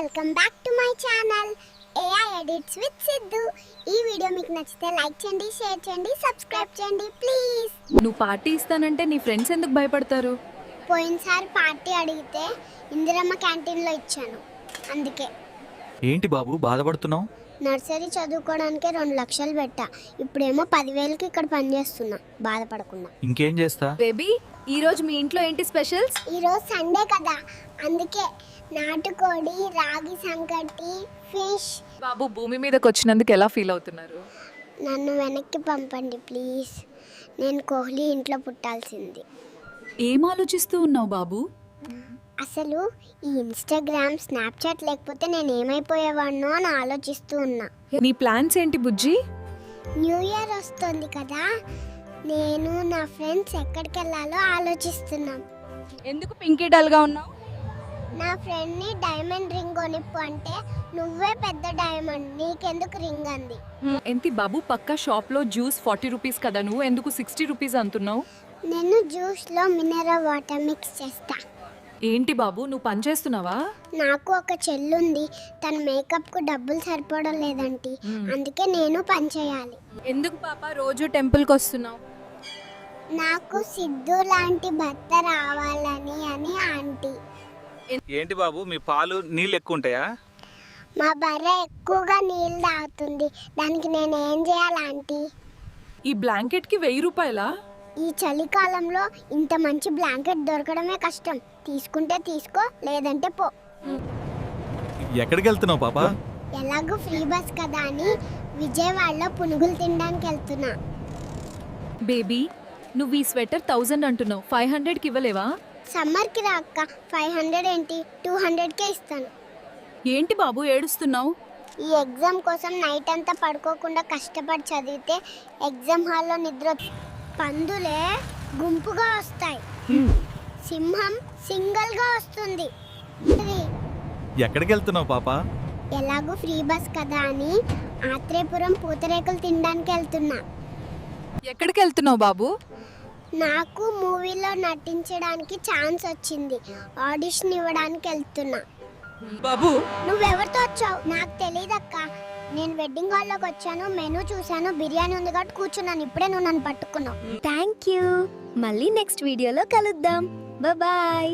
Welcome back to my channel AI edits with Siddhu. ఈ video మీకు నచ్చితే లైక్ చేయండి, షేర్ చేయండి, సబ్స్క్రైబ్ చేయండి ప్లీజ్. నువ్వు పార్టీ ఇస్తానంటే నీ ఫ్రెండ్స్ ఎందుకు భయపడతారు? పోయినసారి పార్టీ అడిగితే ఇందిరమ్మ క్యాంటీన్లో ఇచ్చాను, అందుకే. ఏంటి బాబు బాధపడుతున్నావు? నర్సరీ చదువుకోవడానికి 2 లక్షలు పెట్టా, ఇప్పుడేమో 10,000కి ఇక్కడ పనిచేస్తున్నా, బాధపడకుండా. ఇంకేం చేస్తా? బేబీ, ఈ రోజు మీ ఇంట్లో ఏంటి స్పెషల్స్? ఈరోజు సండే కదా, అందుకే నాటుకోడి, రాగి సంకటి, ఫిష్. బాబు, భూమి మీదకి వచ్చినందుకు ఎలా ఫీల్ అవుతున్నారు? నన్ను వెనక్కి పంపండి ప్లీజ్. నేను కోహ్లీ ఇంట్లో పుట్టాల్సింది. ఏం ఆలోచిస్తూ ఉన్నావు బాబు? అసలు ఈ ఇన్స్టాగ్రామ్, స్నాప్చాట్ లేకపోతే నేను ఏమైపోయేవాడినో అని ఆలోచిస్తూ ఉన్నా. నీ ప్లాన్స్ ఏంటి బుజ్జి? న్యూ ఇయర్ వస్తుంది కదా, నేను నా ఫ్రెండ్స్ ఎక్కడికి వెళ్ళాలో ఆలోచిస్తున్నాం. ఎందుకు పింకీ డల్గా ఉన్నావు? నా ఫ్రెండ్ని డైమండ్ రింగ్ కొనిప్పు అంటే, నువ్వే పెద్ద డైమండ్, నీకెందుకు రింగ్ అంది. ఏంటి బాబు, పక్క షాప్లో జ్యూస్ 40 రూపీస్ కదా, నువ్వు ఎందుకు 60 రూపీస్ అంటున్నావు? నేను జ్యూస్లో మినరల్ వాటర్ మిక్స్ చేస్తా. ఏంటి బాబు, నువ్వు పని చేస్తున్నావా? నాకు ఒక చెల్లుంది, తన మేకప్కు డబ్బులు సరిపోవడం లేదంటీ, అందుకే నేను పని చేయాలి. ఎందుకు పాప రోజు టెంపుల్కి వస్తున్నావు? నాకు సిద్ధు లాంటి భర్త రావాలని అని ఆంటీ. ఏంటి బాబు, మీ పాలు నీళ్ళు ఎక్కువ ఉంటాయా? మా బర్రె ఎక్కువగా నీళ్ళు తాగుతుంది, దానికి నేను ఏం చేయాలి ఆంటీ? ఈ బ్లాంకెట్కి 1000 రూపాయలా? ఈ చలికాలంలో ఇంత మంచి బ్లాంకెట్ దొరకడమే కష్టం. తీసుకుంటే తీసుకో, లేదంటే పో. ఎక్కడికి వెళ్తున్నావు పాప? ఎలాగో ఫ్రీ బస్ కదా అని విజయవాడలో పునుగులు తినడానికి వెళ్తున్నా. బేబీ, నువ్వు ఈ స్వెటర్ 1000 అంటున్నావు, 500కి ఇవ్వలేవా? సమ్మర్కి రాక్క, 500 ఏంటి, 200కే ఇస్తాను. ఏంటి బాబు ఏడుస్తున్నావు? ఈ ఎగ్జామ్ కోసం నైట్ అంతా పడుకోకుండా కష్టపడి చదివితే ఎగ్జామ్ హాల్లో నిద్ర. పందులే గుంపుగా వస్తాయి, సింహం సింగల్గా వస్తుంది. ఎక్కడికి వెళ్తున్నావు పాప? ఎలాగో ఫ్రీ బస్ కదా అని ఆత్రేయపురం పూతరేకులు తినడానికి వెళ్తున్నా. ఎక్కడికి వెళ్తున్నావు బాబు? నాకు మూవీలో నటించడానికి ఛాన్స్ వచ్చింది, ఆడిషన్ ఇవ్వడానికి వెళ్తున్నా. బాబు, నువ్వెవరితో వచ్చావు? నాకు తెలియదక్క. నేను వెడ్డింగ్ హాల్లోకి వచ్చాను, మెనూ చూశాను, బిర్యానీ ఉంది కాబట్టి కూర్చున్నాను, ఇప్పుడే నువ్వు నన్ను పట్టుకున్నావు. Thank you. మళ్ళీ నెక్స్ట్ వీడియోలో కలుద్దాం. బాయ్.